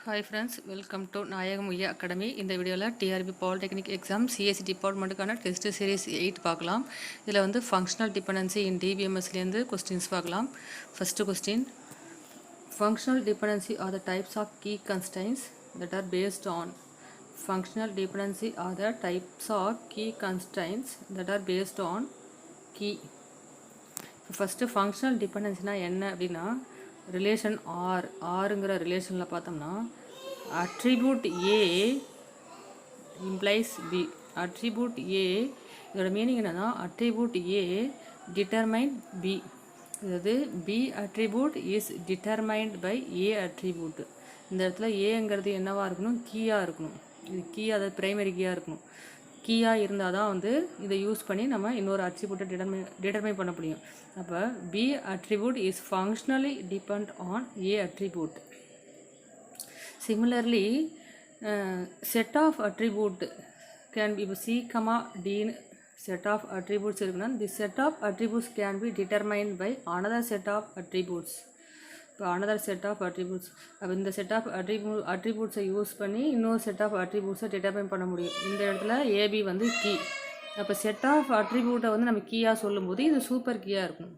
Hi friends, welcome to Nayagam Uya Academy. இந்த வீடியோவில் TRB polytechnic exam CSC டிபார்ட்மெண்ட்டுக்கான test series 8 பார்க்கலாம். இதில் வந்து ஃபங்க்ஷனல் டிபெண்டன்சி இன் டிபிஎம்எஸ்லேருந்து கொஸ்டின்ஸ் பார்க்கலாம். First question, functional dependency are the types of key constraints that are based on functional dependency are the types of key constraints that are based on key. First functional டிபெண்டன்சினா என்ன அப்படின்னா, relation ஆறுங்கிற ரிலேஷனில் பார்த்தோம்னா attribute A implies B. Attribute A இதோட meaning என்னன்னா, attribute A determine B. அதாவது B attribute is determined by A attribute. இந்த இடத்துல ஏங்கிறது என்னவாக இருக்கணும், கீயாக இருக்கணும். இது கீ, அதாவது ப்ரைமரி கீயாக இருக்கணும். கீயாக இருந்தால் தான் வந்து இதை யூஸ் பண்ணி நம்ம இன்னொரு அட்ரிபியூட்டை டிட்டர்மைன் பண்ண முடியும். அப்போ B attribute is functionally depend on A attribute. Similarly set of attribute can be, இப்போ சி கமா டின்னு செட் ஆஃப் அட்ரிபியூட்ஸ் இருக்குன்னா, the set of attributes can be determined by another set of attributes. இப்போ another set of attributes, அப்போ இந்த set of அட்ரிபியூட்ஸை use பண்ணி இன்னொரு set of அட்ரிபியூட்ஸை determine பண்ண முடியும். இந்த இடத்துல ஏபி வந்து கீ. அப்போ செட் ஆஃப் அட்ரிபியூட்டை வந்து நம்ம கீயாக சொல்லும்போது இது சூப்பர் கீயாக இருக்கும்.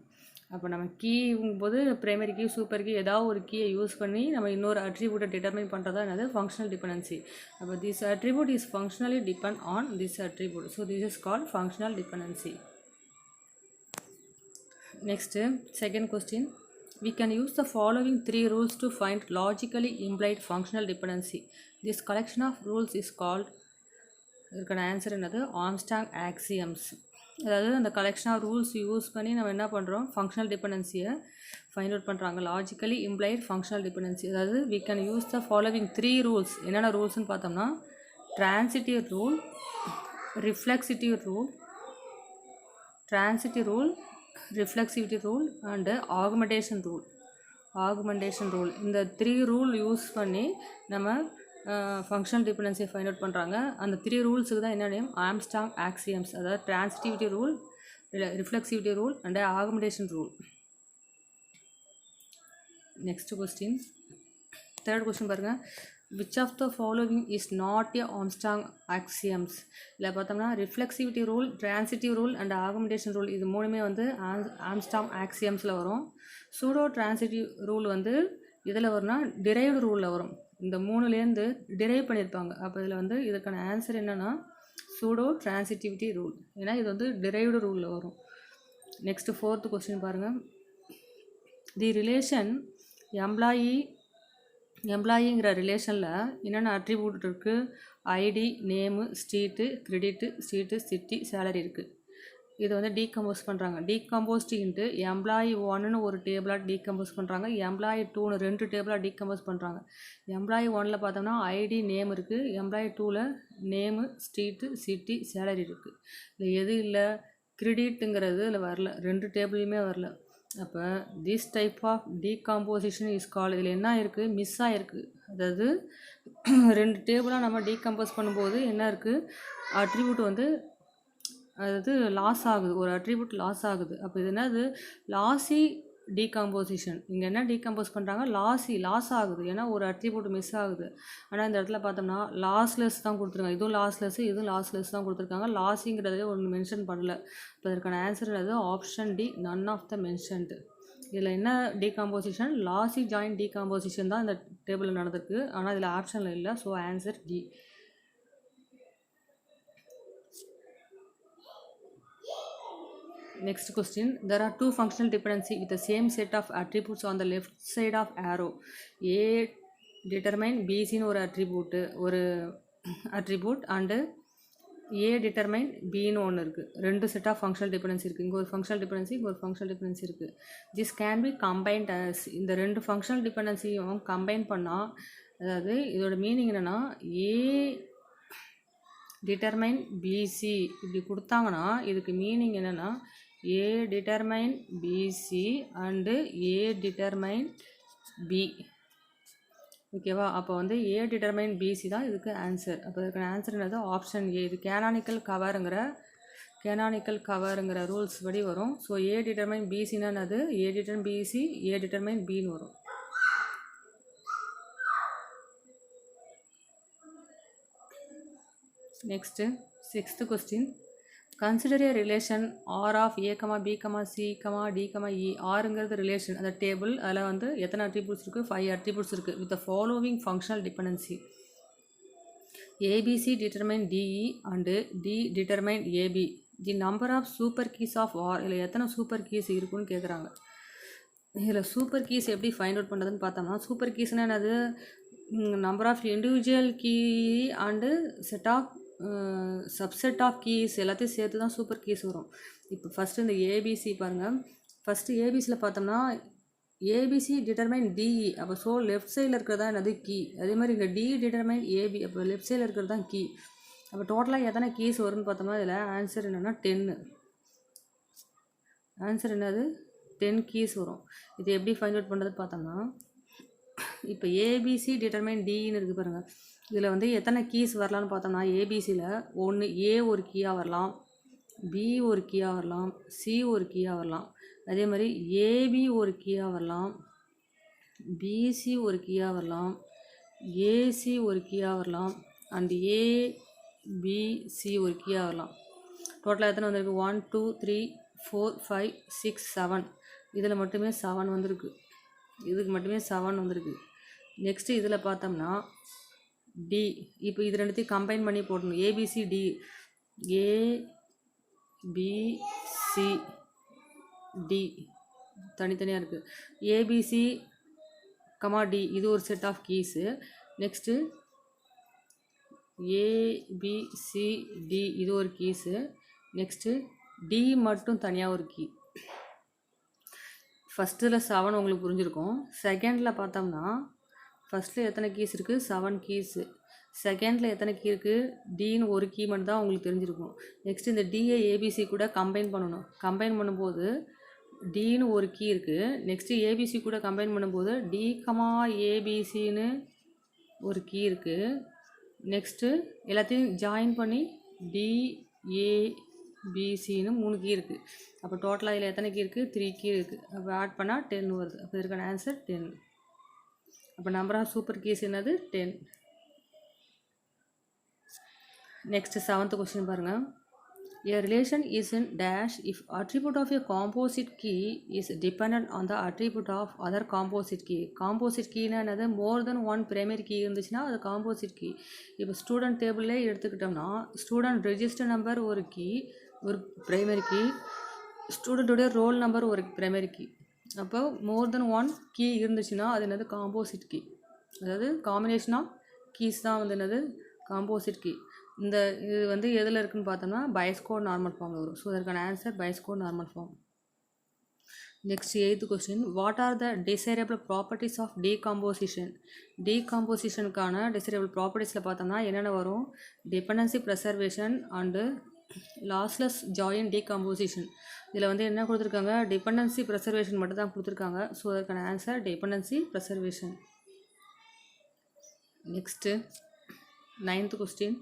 அப்போ நம்ம கீங்கும்போது ப்ரைமரி கீ, சூப்பர் கீ, ஏதாவது ஒரு கீயை யூஸ் பண்ணி நம்ம இன்னொரு அட்ரிபியூட்டை டிட்டர்மைன் பண்ணுறதா என்னது, ஃபங்க்ஷனல் டிபெண்டன்சி. அப்போ this attribute is functionally depend on this attribute. So this is called functional dependency. Next second question, we can use the following 3 rules to find logically implied functional dependency. This collection of rules is called, இதுக்கான answer என்னது, Armstrong axioms. அதாவது அந்த collection of rules use பண்ணி நம்ம என்ன பண்ணுறோம், functional டிபெண்டன்சியை find out பண்ணுறாங்க. Logically implied functional dependency. அதாவது we can use the following 3 rules. என்னென்ன ரூல்ஸ்னு பார்த்தோம்னா, transitive rule, reflexive rule, reflexivity rule and augmentation rule. இந்த 3 ரூல் யூஸ் பண்ணி நம்ம ஃபங்க்ஷனல் டிபெண்டன்சியை ஃபைண்ட் அவுட் பண்ணுறாங்க. அந்த 3 ரூல்ஸுக்கு தான் என்ன நேம், ஆம்ஸ்டாங் ஆக்சியம்ஸ். அதாவது transitivity rule, reflexivity rule and augmentation rule. Next question, third question பாருங்கள், which of the following is not a Armstrong axioms. இதில் பார்த்தோம்னா reflexivity rule, transitive rule and augmentation rule, இது மூணுமே வந்து ஆம்ஸ்டாங் ஆக்சியம்ஸில் வரும். Pseudo transitive rule வந்து இதில் வரும்னா டிரைவ்டு ரூலில் வரும். இந்த மூணுலேருந்து டிரைவ் பண்ணியிருப்பாங்க. அப்போ இதில் வந்து இதுக்கான ஆன்சர் என்னென்னா சூடோ ட்ரான்சிட்டிவிட்டி ரூல். ஏன்னா இது வந்து டிரைவ்டு ரூலில் வரும். நெக்ஸ்ட்டு ஃபோர்த்து கொஸ்டின் பாருங்கள், தி ரிலேஷன் எம்ப்ளாயிங்கிற ரிலேஷனில் என்னென்ன அட்ரிபியூட் இருக்குது, ID, name, street, credit, street, city, salary இருக்குது. இது வந்து டீகம்போஸ் பண்ணுறாங்க. டீகம்போஸ்டு இன்ட்டு எம்ப்ளாயி 1ன்னு ஒரு டேபிளாக டீகம்போஸ் பண்ணுறாங்க, எம்ப்ளாயி 2ன்னு 2 டேபிளாக டீகம்போஸ் பண்ணுறாங்க. எம்ப்ளாயி 1ல் பார்த்தோம்னா ஐடி, நேம் இருக்குது. எம்ப்ளாயி 2ல் நேமு, ஸ்ட்ரீட்டு, சிட்டி, சேலரி இருக்குது. இது எது இல்லை, கிரெடிட்டுங்கிறது இதில் வரல, 2 டேபிளையுமே வரல. அப்போ this type of decomposition is call, இதில் என்ன இருக்குது, மிஸ் ஆகிருக்கு. அதாவது 2 டேபிளாக நம்ம டீகம்போஸ் பண்ணும்போது என்ன இருக்குது, அட்ரிபியூட் வந்து அதாவது லாஸ் ஆகுது, ஒரு அட்ரிபியூட் லாஸ் ஆகுது. அப்போ இது என்னது, லாஸி டீகம்போசிஷன். இங்கே என்ன டீகம்போஸ் பண்ணுறாங்க, லாஸ் ஆகுது. ஏன்னா ஒரு அட்ரிபியூட் மிஸ் ஆகுது. ஆனால் இந்த இடத்துல பார்த்தோம்னா லாஸ்லெஸ் தான் கொடுத்துருக்காங்க. இதுவும் லாஸ்லெஸ் தான் கொடுத்துருக்காங்க. லாஸிங்கிறதே ஒன்று மென்ஷன் பண்ணல. இப்போ இதற்கான ஆன்சர் என்னது, option D, none of the mentioned. இதில் என்ன டீகம்போசிஷன், லாஸி ஜாயின்ட் டீகம்போசிஷன் தான் இந்த டேபிளில் நடந்திருக்கு. ஆனால் இதில் ஆப்ஷனில் இல்லை. So answer D. Next question, there are 2 functional dependency with the same set of attributes on the left side of arrow. A determine BC ன்னு ஒரு attribute and A determine B ன்னு ஒன்று இருக்குது. 2 set of functional dependency இருக்குது. இங்கே ஒரு functional dependency இருக்குது. This can be combined as, இந்த 2 functional dependencyயும் கம்பைன் பண்ணால், அதாவது இதோட மீனிங் என்னென்னா, A determine BC இப்படி கொடுத்தாங்கன்னா இதுக்கு மீனிங் என்னென்னா, A determine BC and A determine B. ஓகேவா? அப்போ வந்து A determine BC தான் இதுக்கு ஆன்சர். அப்போ இதுக்கு ஆன்சர் என்னது, ஆப்ஷன் ஏ. இது கேனானிக்கல் கவருங்கிற ரூல்ஸ் படி வரும். ஸோ A determine BCனா என்னது, A determine BC, A determine Bன்னு வரும். Next 6th question. Consider a relation R of A comma B comma C comma D comma E. ஆருங்கிறது ரிலேஷன், அந்த டேபிள். அதில் வந்து எத்தனை அட்ரிபியூட்ஸ் இருக்குது? 5 அட்ரிபியூட்ஸ் இருக்குது. With the following functional dependency. ABC determine DE and D determine AB. The number of super keys of R. இதில் எத்தனை super keys இருக்குன்னு கேட்குறாங்க. இதில் சூப்பர் கீஸ் எப்படி ஃபைண்ட் அவுட் பண்ணுறதுன்னு பார்த்தோம்னா, சூப்பர் கீஸ்னால் என்னது? Number of individual key and set of subset of keys எல்லாத்தையும் சேர்த்து தான் சூப்பர் கீஸ் வரும். இப்போ ஃபஸ்ட்டு இந்த ஏபிசி பாருங்கள். ஃபஸ்ட்டு ஏபிசியில் பார்த்தோம்னா ஏபிசி டிட்டர்மைன் டிஇ. அப்போ ஸோ லெஃப்ட் சைடில் இருக்கிறது தான் என்னது? கீ. அதே மாதிரி இங்கே டி டிட்டர்மைன் ஏபி. அப்போ லெஃப்ட் சைடில் இருக்கிறது தான் கீ. அப்போ டோட்டலாக எத்தனை கீஸ் வரும்னு பார்த்தோம்னா இதில் ஆன்சர் என்னென்னா 10. ஆன்சர் என்னது? 10 கீஸ் வரும். இது எப்படி ஃபைண்ட் அவுட் பண்ணுறது பார்த்தோம்னா, இப்போ ஏபிசி டிட்டர்மைன் டின்னு இருக்குது பாருங்கள். இதில் வந்து எத்தனை கீஸ் வரலான்னு பார்த்தோம்னா, ஏபிசியில் ஒன்று ஏ ஒரு கீயாக வரலாம், பி ஒரு கீயாக வரலாம், சி ஒரு கீயாக வரலாம். அதே மாதிரி ஏபி ஒரு கீயாக வரலாம், பிசி ஒரு கீயாக வரலாம், ஏசி ஒரு கீயாக வரலாம், அண்ட் ஏபிசி ஒரு கீயாக வரலாம். டோட்டலாக எத்தனை வந்திருக்கு? 1 2 3 4 5 6 7. இதில் மட்டுமே 7 வந்திருக்கு. இதுக்கு மட்டுமே 7 வந்திருக்கு. நெக்ஸ்ட்டு இதில் பார்த்தோம்னா டி. இப்போ இது ரெண்டுத்தையும் கம்பைன் பண்ணி போடணும். A B C D. ஏபிசி டி தனித்தனியாக இருக்குது. ஏபிசி கமா டி இது ஒரு set of keys. Next ABCD இது ஒரு கீஸு. நெக்ஸ்ட்டு டி மட்டும் தனியாக ஒரு கீ. ஃபஸ்ட்டில் 7 உங்களுக்கு புரிஞ்சிருக்கும். செகண்டில் பார்த்தோம்னா ஃபஸ்ட்டில் எத்தனை கீஸ் இருக்குது? 7 கீஸு. செகண்டில் எத்தனை கீ இருக்குது? டின்னு ஒரு கீ மட்டும் தான் உங்களுக்கு தெரிஞ்சிருக்கும். நெக்ஸ்ட் இந்த டிஏ ஏபிசி கூட கம்பைன் பண்ணணும். கம்பைன் பண்ணும்போது டின்னு ஒரு கீ இருக்குது. நெக்ஸ்ட்டு ஏபிசி கூட கம்பைன் பண்ணும்போது டி கமா ஏபிசின்னு ஒரு கீ இருக்குது. நெக்ஸ்ட்டு எல்லாத்தையும் ஜாயின் பண்ணி டிஏபிசின்னு 3 கீ இருக்குது. அப்போ டோட்டலாக இதில் எத்தனை கீ இருக்குது? 3 கீ இருக்குது. அப்போ ஆட் பண்ணால் 10 வருது. அப்போ இதுக்கான ஆன்சர் 10. அப்போ நம்பர் ஆஃப் சூப்பர் கீஸ் என்னது? 10. நெக்ஸ்ட் 7th கொஸ்டின் பாருங்கள். A relation is in dash if attribute of a composite key is dependent on the attribute of other composite key. Composite keyனா என்னது? more than one primary key இருந்துச்சுன்னா அது composite key. இப்போ student டேபிளே எடுத்துக்கிட்டோம்னா student register number ஒரு key, ஒரு primary key, ஸ்டூடெண்ட்டுடைய roll number ஒரு ப்ரைமரி கீ. அப்போ மோர் தென் ஒன் கீ இருந்துச்சுன்னா அது என்னது? Composite key. அதாவது காம்பினேஷன் ஆஃப் கீஸ் தான் வந்து என்னது? Composite key. இந்த இது வந்து எதில் இருக்குதுன்னு பார்த்தோம்னா பைஸ்கோட் நார்மல் ஃபார்மில் வரும். ஸோ அதற்கான answer Boyce Codd normal form. Next 8th question. What are the desirable properties of decomposition? டீகாம்போசிஷனுக்கான டிசைரபிள் ப்ராப்பர்ட்டிஸில் பார்த்தோம்னா என்னென்ன வரும்? Dependency preservation and lossless join decomposition. இதில் வந்து என்ன கொடுத்துருக்காங்க? டிபெண்டன்சி ப்ரெசர்வேஷன் மட்டும் தான் கொடுத்துருக்காங்க. ஸோ அதற்கான answer dependency preservation. Next 9th question.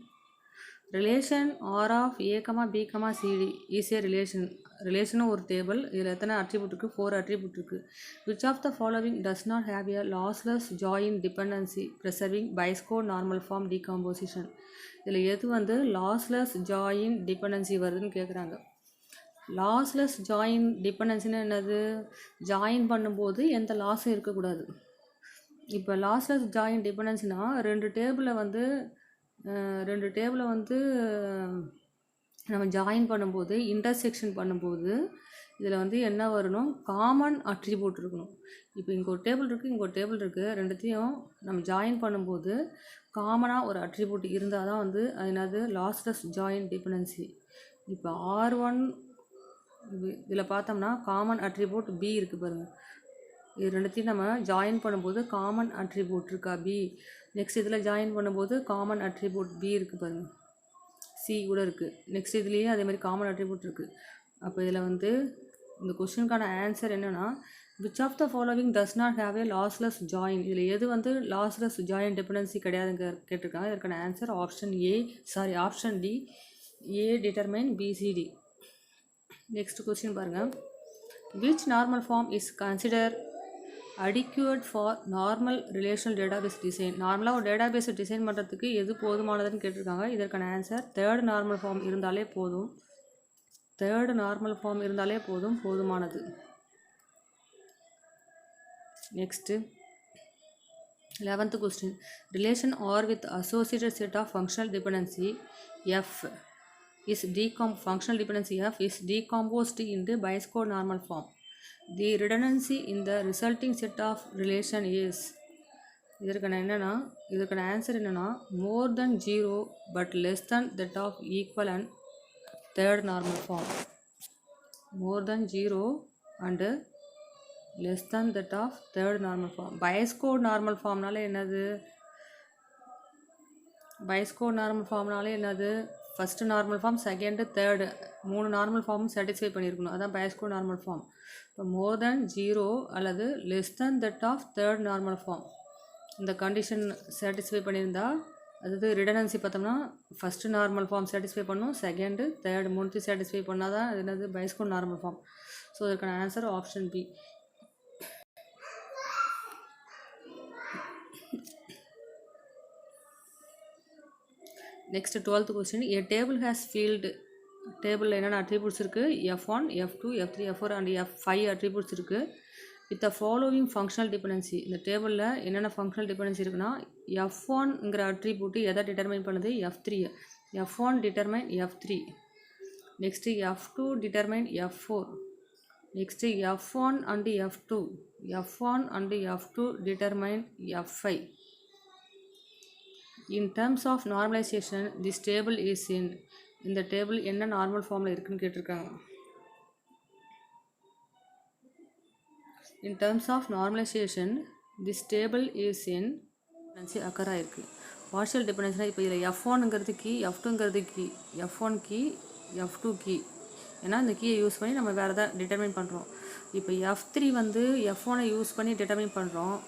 Relation R of A comma B comma CD is a relation. ரிலேஷனும் ஒரு டேபிள். இதில் எத்தனை அட்ரிபியூட் இருக்குது? 4 அட்ரிபியூட் இருக்குது. Which of the following does not have a lossless join dependency preserving Boyce Codd normal form decomposition. இதில் எது வந்து lossless join dependency வருதுன்னு கேட்குறாங்க. லாஸ்லெஸ் ஜாயின் டிபெண்டன்சின்னு என்னது? ஜாயின் பண்ணும்போது எந்த லாஸும் இருக்கக்கூடாது. இப்போ லாஸ்லெஸ் ஜாயின் டிபெண்டன்சினா ரெண்டு டேபிளை வந்து நம்ம ஜாயின் பண்ணும்போது இன்டர்செக்ஷன் பண்ணும்போது இதில் வந்து என்ன வரணும்? காமன் அட்ரிபியூட் இருக்கணும். இப்போ இங்கே ஒரு டேபிள் இருக்குது, இங்கே ஒரு டேபிள் இருக்குது. ரெண்டுத்தையும் நம்ம ஜாயின் பண்ணும்போது காமனாக ஒரு அட்ரிபியூட் இருந்தால் தான் வந்து அது என்னது? Lossless join dependency. இப்போ R1 இதில் பார்த்தோம்னா காமன் அட்ரிபியூட் பி இருக்குது பாருங்கள். இது ரெண்டுத்தையும் நம்ம ஜாயின் பண்ணும்போது காமன் அட்ரிபியூட் இருக்கா? பி. நெக்ஸ்ட் இதில் ஜாயின் பண்ணும்போது காமன் அட்ரிபியூட் பி இருக்குது பாருங்கள். சி கூட இருக்குது. நெக்ஸ்ட் இதுலேயே அதே மாதிரி காமன் அட்ரிபியூட் இருக்குது. அப்போ இதில் வந்து இந்த கொஸ்டினுக்கான ஆன்சர் என்னென்னா which of the following does not have a lossless join. இதில் எது வந்து லாஸ்லெஸ் ஜாயின் டிபெண்டன்சி கிடையாதுங்க கேட்டிருக்காங்க. இதற்கான answer option D A determine BCD. Next question பாருங்கள். Which normal form is consider adequate for normal relational database design. நார்மலாக ஒரு database design பண்ணுறதுக்கு எது போதுமானதுன்னு கேட்டிருக்காங்க. இதற்கான ஆன்சர் தேர்ட் நார்மல் ஃபார்ம் இருந்தாலே போதும். தேர்ட் நார்மல் ஃபார்ம் இருந்தாலே போதுமானது. Next 11th question. Relation R with associated set of functional dependency F is functional dependency F is decomposed into Bayes code normal form. The redundancy in the resulting set of relation is இதற்கான answer என்னன்னா more than 0 but less than that of equal and third normal form. more than 0 and less than that of third normal form. Bayes code normal formனால என்னது? Bayes code normal formனால என்னது? First normal form, second, third 3 normal ஃபார்மும் satisfy பண்ணியிருக்கணும். அதான் Bayes code normal form. இப்போ மோர் than 0 அல்லது less than that of third normal form இந்த கண்டிஷன் சாட்டிஸ்ஃபை பண்ணியிருந்தா, அதாவது ரிடனன்சி பார்த்தோம்னா ஃபஸ்ட்டு நார்மல் ஃபார்ம் சாட்டிஸ்ஃபை பண்ணும், செகண்டு, தேர்டு 3 சாட்டிஸ்ஃபை பண்ணால் தான் அது என்னது Bayes code normal form. So அதற்கான answer option B. Next 12th question. A table has field. Table என்னென்ன attributes இருக்குது? F1, F2, F3, F4 and F5 attributes இருக்குது. With the following functional dependency. இந்த டேபிளில் என்னென்ன functional dependency இருக்குன்னா, F1ங்கிற attribute எதை determine பண்ணுது? F3. F1 determine F3. Next F2 determine F4. Next F1 and F2. F1 and F2 determine F5. In terms of normalization, this table is in. இந்த table என்ன normal ஃபார்மில் இருக்குன்னு கேட்டிருக்காங்க. In terms of normalization, this table is in occur ஆயிருக்கு. Partial டிபெண்டன்சினா இப்போ இதில் F1ங்கிறது கீ, F2ங்கிறது key, F1 key, F2 key. ஏன்னா இந்த கீயை யூஸ் பண்ணி நம்ம வேறு எதாவது டிட்டர்மைன் பண்ணுறோம். இப்போ F3 வந்து F1ஐ யூஸ் பண்ணி டிட்டர்மைன் பண்ணுறோம்.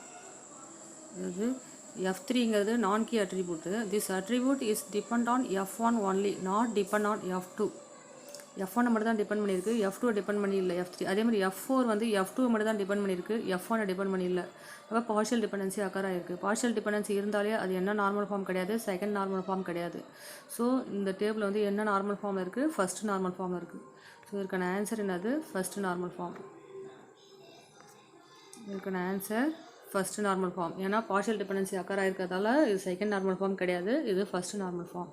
அதாவது F3ங்கிறது non key attribute. This attribute is depend on F1 only, not depend on F2. F1 மட்டும் தான் டிபெண்ட் பண்ணியிருக்கு, F2 டிபெண்ட் பண்ணி இல்லை. F3 அதே மாதிரி F4 வந்து F2 மட்டும் தான் டிபெண்ட் பண்ணியிருக்கு, F1 டிபெண்ட் பண்ணி இல்லை. அப்போ பார்ஷியல் டிபெண்டன்சி அக்கர் ஆகிருக்கு. பார்ஷியல் டிபெண்டன்சி இருந்தாலே அது என்ன நார்மல் ஃபார்ம் கிடையாது, செகண்ட் நார்மல் ஃபார்ம் கிடையாது. ஸோ இந்த டேபிள் வந்து என்ன நார்மல் ஃபார்மில் இருக்குது? ஃபஸ்ட்டு நார்மல் ஃபார்மில் இருக்குது. ஸோ இதுக்கான ஆன்சர் என்னது? First normal form. இதுக்கான ஆன்சர் ஃபஸ்ட்டு நார்மல் ஃபார்ம். ஏன்னா பார்ஷியல் டிபெண்டன்சி அக்கர் ஆகிருக்கிறதால இது செகண்ட் நார்மல் ஃபார்ம் கிடையாது, இது first normal form.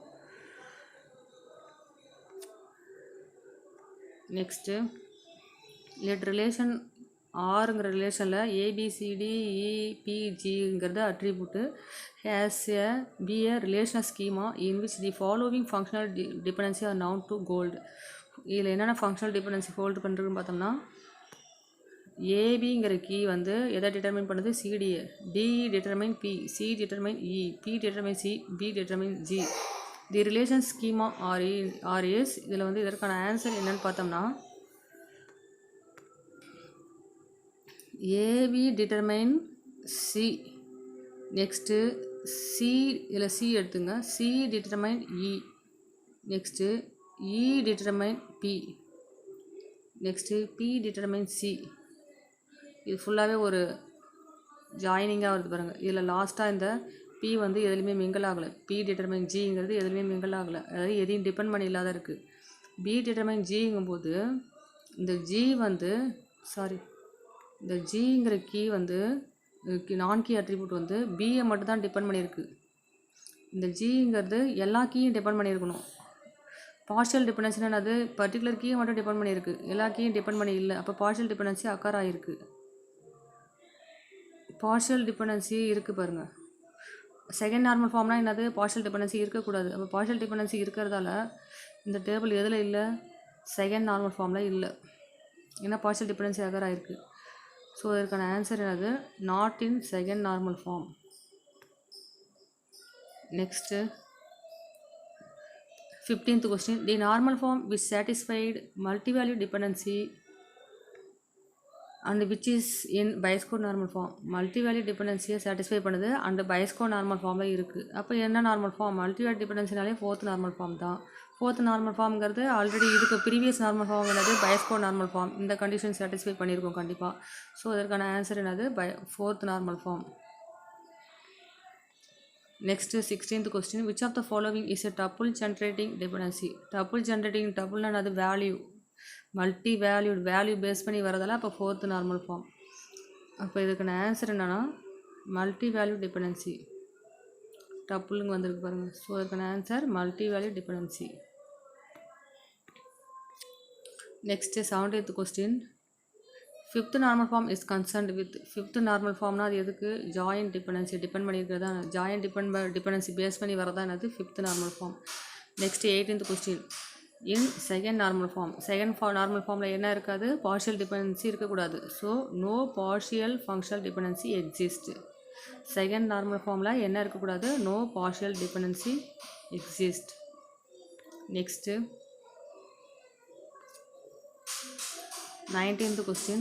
Next let relation ஆறுங்கிற ரிலேஷனில் ABCDEPGங்கிறது attribute has be a relational schema in which the following functional dependency are known to hold. இதில் என்னென்ன ஃபங்க்ஷனல் டிபெண்டன்சி ஹோல்டு பண்ணுறதுன்னு பார்த்தோம்னா, ஏபிங்கிற கீ வந்து எதை டிட்டர்மைன் பண்ணுது? CDA. D determine B, C determine E, B determine C, B determine G. The relation schema RES. இதில் வந்து இதற்கான ஆன்சர் என்னன்னு பார்த்தோம்னா, AB determine C. Next C, இதில் சி எடுத்துங்க, C determine E. Next E determine B. Next B determine C. இது ஃபுல்லாகவே ஒரு ஜாயினிங்காக வருது பாருங்கள். இதில் லாஸ்ட்டாக இந்த பி வந்து எதுலையுமே மிங்கிள் ஆகலை. பி டிட்டர்மைன் ஜிங்கிறது எதுலையுமே மிங்கிள் ஆகலை, அதாவது எதையும் டிபெண்ட் பண்ணி இல்லாத இருக்குது. பி டிட்டர்மைன் ஜிங்கும்போது இந்த ஜி வந்து இந்த ஜிங்கிற கீ வந்து நான் கீ அட்ரிபியூட் வந்து பியை மட்டும் தான் டிபெண்ட் பண்ணியிருக்கு. இந்த ஜிங்கிறது எல்லா கீயும் டிபெண்ட் பண்ணியிருக்கணும். பார்ஷியல் டிபெண்டன்சினா அது பர்டிகுலர் கீயை மட்டும் டிபெண்ட் பண்ணியிருக்கு, எல்லா கீயும் டிபெண்ட் பண்ணி இல்லை. அப்போ பார்ஷியல் டிபெண்டன்சி அக்கர் ஆகிருக்கு. பார்ஷியல் டிபெண்டன்சி இருக்குது பாருங்கள். செகண்ட் நார்மல் ஃபார்ம்னால் என்னது? பார்ஷியல் டிபெண்டன்சி இருக்கக்கூடாது. அப்போ பார்ஷியல் டிபெண்டன்சி இருக்கிறதால இந்த டேபிள் எதில் இல்லை? செகண்ட் நார்மல் ஃபார்மில் இல்லை. ஏன்னா பார்ஷியல் டிபெண்டன்சி அக்கர் ஆகிருக்கு. ஸோ இதற்கான ஆன்சர் என்னது? Not in second normal form. Next 15th question. The normal form which satisfied multi-value dependency and which is in Bayes code normal form. multi-value dependency satisfy பண்ணுது and Bayes code normal formல இருக்குது. அப்போ என்ன normal form? multi-value dependencyனாலே 4th normal form தான். Fourth normal form already இதுக்கு previous normal form என்னது Boyce Codd normal form. இந்த கண்டிஷன் சாட்டிஸ்ஃபை பண்ணியிருக்கோம் கண்டிப்பாக. ஸோ இதற்கான ஆன்சர் என்னது fourth normal form. Next 16th question, which of the following is a tuple generating dependency? Tuple generating, tuple அது value, multi valued, value base பண்ணி வரதால அப்போ ஃபோர்த் நார்மல் ஃபார்ம். அப்போ இதுக்கான ஆன்சர் என்னன்னா மல்டி வேல்யூ டிபெண்டன்சி. டப்புளுங்க வந்திருக்கு பாருங்கள். ஸோ அதுக்கான answer multi value dependency. Next 17th question, fifth normal form is concerned with. Fifth normal ஃபார்ம்னா அது எதுக்கு? ஜாயின்ட் டிபெண்டன்சி டிபெண்ட் பண்ணியிருக்கிறதா, ஜாயின்ட் டிபெண்டன்சி பேஸ் பண்ணி வரதான் என்னது fifth normal form. Next 18th question, in second normal form. Second normal ஃபார்மில் என்ன இருக்காது? பார்ஷியல் டிபெண்டன்சி இருக்கக்கூடாது. So no partial functional dependency exist. Second normal ஃபார்மில் என்ன இருக்கக்கூடாது? No partial dependency exist. Next 19th question,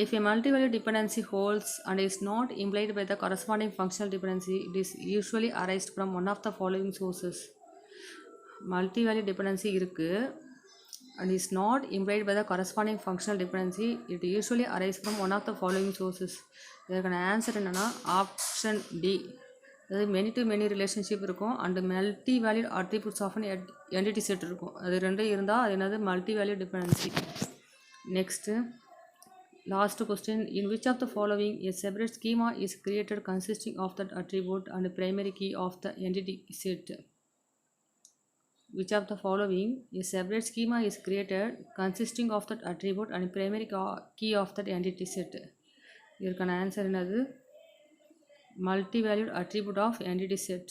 if a multi-value dependency holds and is not implied by the corresponding functional dependency, it is usually arised from one of the following sources. Multi-value dependency இருக்கு and is not implied by the corresponding functional dependency, it usually arises from one of the following sources. இதற்கான answer என்னன்னா option D. அதாவது many to many relationship இருக்கும் and multi valued attributes of an entity set இருக்கும். அது ரெண்டும் இருந்தால் அது என்னது? Multi value dependency. Next, last question, in which of the following a separate schema is created consisting of that attribute and primary key of the entity set? Which of the following a separate schema is created consisting of that attribute and primary key of that entity set? இதற்கான answer என்னது? Multi valued attribute of entity set.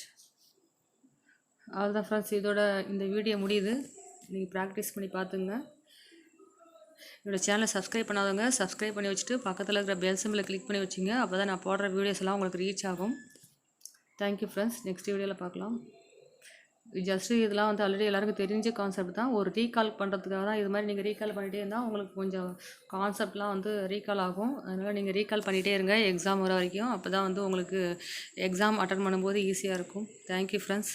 அதுதான் friends, இதோட இந்த video முடியுது. நீங்கள் practice பண்ணி பார்த்துங்க. என்னோடய சேனலை சப்ஸ்கிரைப் பண்ணாதவங்க சப்ஸ்கிரைப் பண்ணி வச்சுட்டு பக்கத்தில் இருக்கிற பெல் சிம்பிளை கிளிக் பண்ணி வச்சுங்க. அப்போ தான் நான் போடுற வீடியோஸ் எல்லாம் உங்களுக்கு ரீச் ஆகும். Thank you friends. நெக்ஸ்ட் வீடியோவில் பார்க்கலாம். ஜஸ்ட்டு இதெல்லாம் வந்து ஆல்ரெடி எல்லாருக்கும் தெரிஞ்ச கான்செப்ட் தான். ஒரு ரீகால் பண்ணுறதுக்காக தான் இது மாதிரி நீங்கள் ரீகால் பண்ணிகிட்டே இருந்தால் உங்களுக்கு கொஞ்சம் கான்செப்ட்லாம் வந்து ரீகால் ஆகும். அதனால் நீங்கள் ரீகால் பண்ணிகிட்டே இருங்க எக்ஸாம் வர வரைக்கும். அப்போ தான் வந்து உங்களுக்கு எக்ஸாம் அட்டன் பண்ணும்போது ஈஸியாக இருக்கும். Thank you friends.